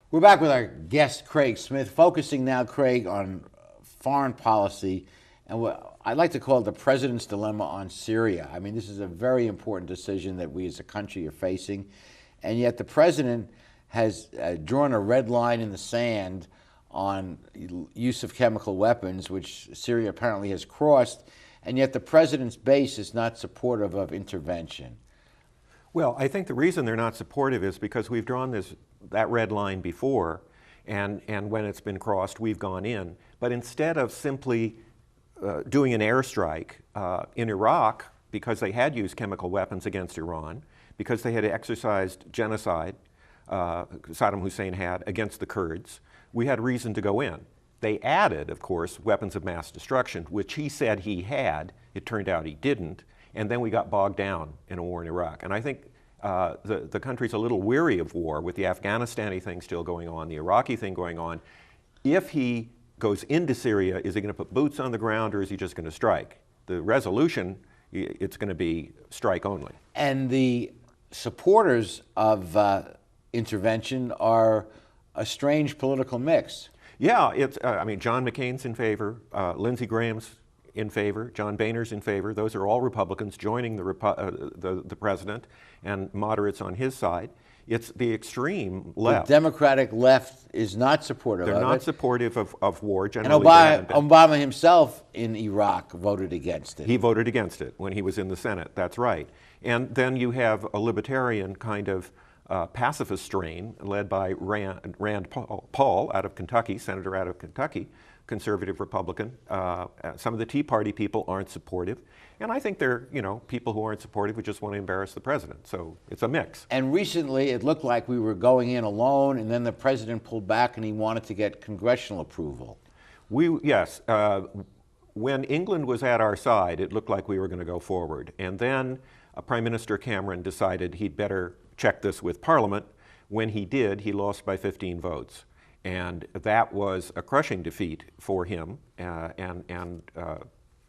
We're back with our guest, Craig Smith, focusing now, Craig, on foreign policy and what I'd like to call the president's dilemma on Syria. I mean, this is a very important decision that we as a country are facing, and yet the president has drawn a red line in the sand on use of chemical weapons, which Syria apparently has crossed, and yet the president's base is not supportive of intervention. Well, I think the reason they're not supportive is because we've drawn that red line before, and when it's been crossed, we've gone in. But instead of simply doing an airstrike in Iraq, because they had used chemical weapons against Iran, because they had exercised genocide, Saddam Hussein had, against the Kurds, we had reason to go in. They added, of course, weapons of mass destruction, which he said he had. It turned out he didn't. And then we got bogged down in a war in Iraq. And I think the country's a little weary of war, with the Afghanistani thing still going on, the Iraqi thing going on. If he goes into Syria, is he going to put boots on the ground, or is he just going to strike? The resolution, it's going to be strike only. And the supporters of intervention are a strange political mix. Yeah, I mean, John McCain's in favor, Lindsey Graham's in favor, John Boehner's in favor. Those are all Republicans joining the president, and moderates on his side. It's the extreme left. The Democratic left is not supportive of it. They're not supportive of war, generally. And Obama himself in Iraq voted against it. He voted against it when he was in the Senate, that's right. And then you have a libertarian kind of pacifist strain led by Rand Paul out of Kentucky, senator out of Kentucky, conservative Republican. Some of the Tea Party people aren't supportive. And I think they're, people who aren't supportive who just want to embarrass the president. So it's a mix. And recently it looked like we were going in alone, and then the president pulled back and he wanted to get congressional approval. Yes. When England was at our side, it looked like we were going to go forward. And then Prime Minister Cameron decided he'd better check this with Parliament. When he did, he lost by 15 votes. And that was a crushing defeat for him and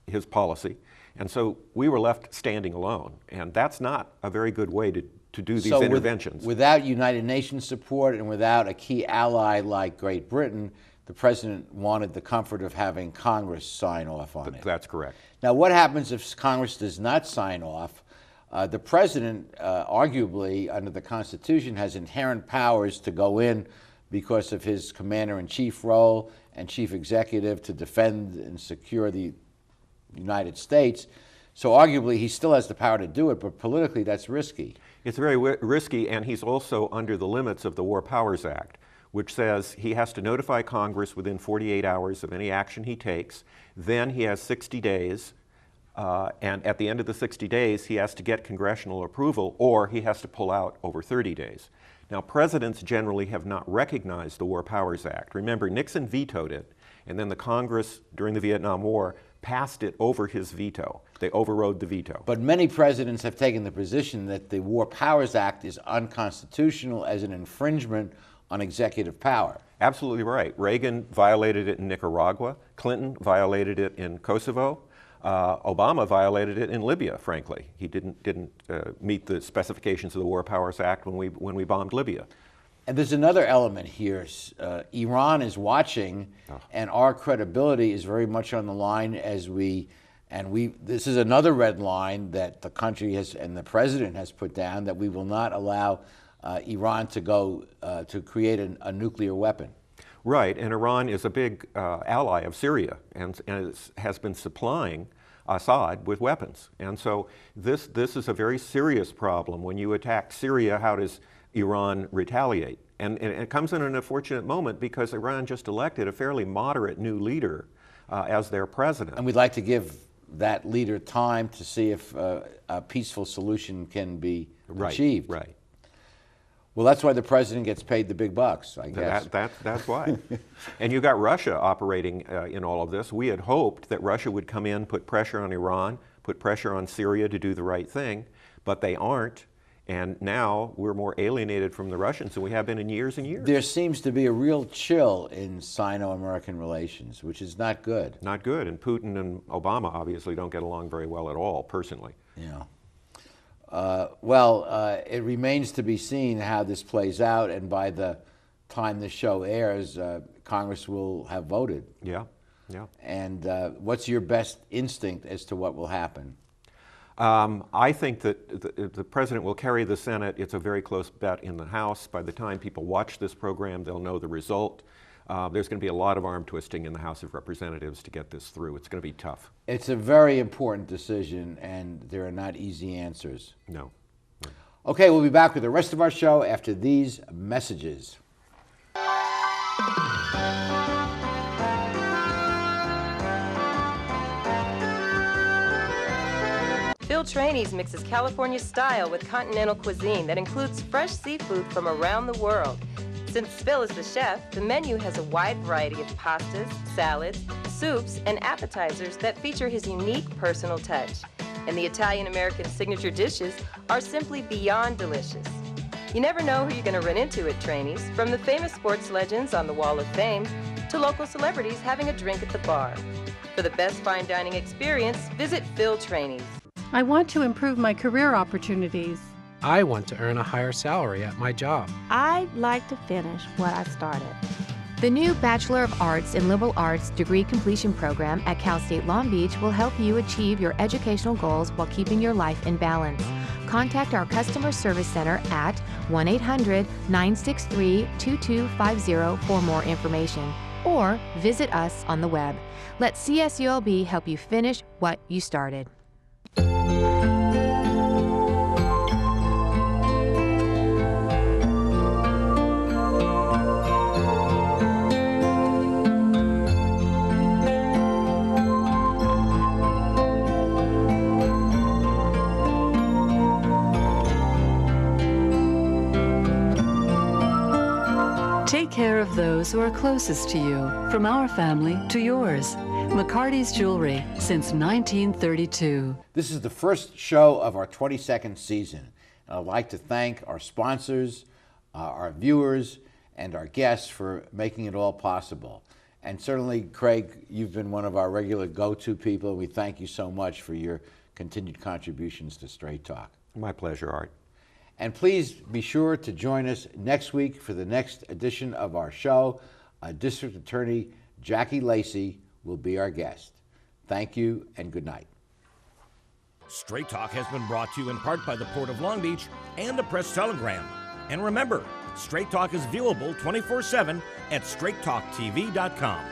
his policy. And so we were left standing alone. And that's not a very good way to do these interventions. Without United Nations support and without a key ally like Great Britain, the president wanted the comfort of having Congress sign off on it. That's correct. Now, what happens if Congress does not sign off? The president, arguably, under the Constitution, has inherent powers to go in because of his commander-in-chief role and chief executive to defend and secure the United States. So arguably, he still has the power to do it, but politically, that's risky. It's very risky, and he's also under the limits of the War Powers Act, which says he has to notify Congress within 48 hours of any action he takes. Then he has 60 days. And at the end of the 60 days, he has to get congressional approval, or he has to pull out over 30 days. Now, presidents generally have not recognized the War Powers Act. Remember, Nixon vetoed it, and then the Congress, during the Vietnam War, passed it over his veto. They overrode the veto. But many presidents have taken the position that the War Powers Act is unconstitutional as an infringement on executive power. Absolutely right. Reagan violated it in Nicaragua. Clinton violated it in Kosovo. Obama violated it in Libya, frankly. He didn't meet the specifications of the War Powers Act when we bombed Libya. And there's another element here. Iran is watching, and our credibility is very much on the line as this is another red line that the country has, and the president has put down, that we will not allow Iran to go to create a nuclear weapon. Right, and Iran is a big ally of Syria and has been supplying Assad with weapons. And so this is a very serious problem. When you attack Syria, how does Iran retaliate? And it comes in an unfortunate moment because Iran just elected a fairly moderate new leader as their president. And we'd like to give that leader time to see if a peaceful solution can be achieved. Right. Well, that's why the president gets paid the big bucks, I guess. That's why. And you got Russia operating in all of this. We had hoped that Russia would come in, put pressure on Iran, put pressure on Syria to do the right thing, but they aren't. And now we're more alienated from the Russians than we have been in years and years. There seems to be a real chill in Sino-American relations, which is not good. Not good. And Putin and Obama obviously don't get along very well at all, personally. Yeah. It remains to be seen how this plays out, and by the time this show airs, Congress will have voted. Yeah, yeah. And what's your best instinct as to what will happen? I think that the president will carry the Senate. It's a very close bet in the House. By the time people watch this program, they'll know the result. There's going to be a lot of arm twisting in the House of Representatives to get this through. It's going to be tough. It's a very important decision, and there are not easy answers. No. Okay, we'll be back with the rest of our show after these messages. Phil Trainees mixes California style with continental cuisine that includes fresh seafood from around the world. Since Phil is the chef, the menu has a wide variety of pastas, salads, soups, and appetizers that feature his unique personal touch. And the Italian-American signature dishes are simply beyond delicious. You never know who you're going to run into at Trainees, from the famous sports legends on the Wall of Fame to local celebrities having a drink at the bar. For the best fine dining experience, visit Phil Trainees. I want to improve my career opportunities. I want to earn a higher salary at my job. I'd like to finish what I started. The new Bachelor of Arts in Liberal Arts degree completion program at Cal State Long Beach will help you achieve your educational goals while keeping your life in balance. Contact our customer service center at 1-800-963-2250 for more information, or visit us on the web. Let CSULB help you finish what you started. Take care of those who are closest to you, from our family to yours. McCarty's Jewelry, since 1932. This is the first show of our 22nd season. I'd like to thank our sponsors, our viewers, and our guests for making it all possible. And certainly, Craig, you've been one of our regular go-to people. We thank you so much for your continued contributions to Straight Talk. My pleasure, Art. And please be sure to join us next week for the next edition of our show. District Attorney Jackie Lacey will be our guest. Thank you and good night. Straight Talk has been brought to you in part by the Port of Long Beach and the Press Telegram. And remember, Straight Talk is viewable 24/7 at straighttalktv.com.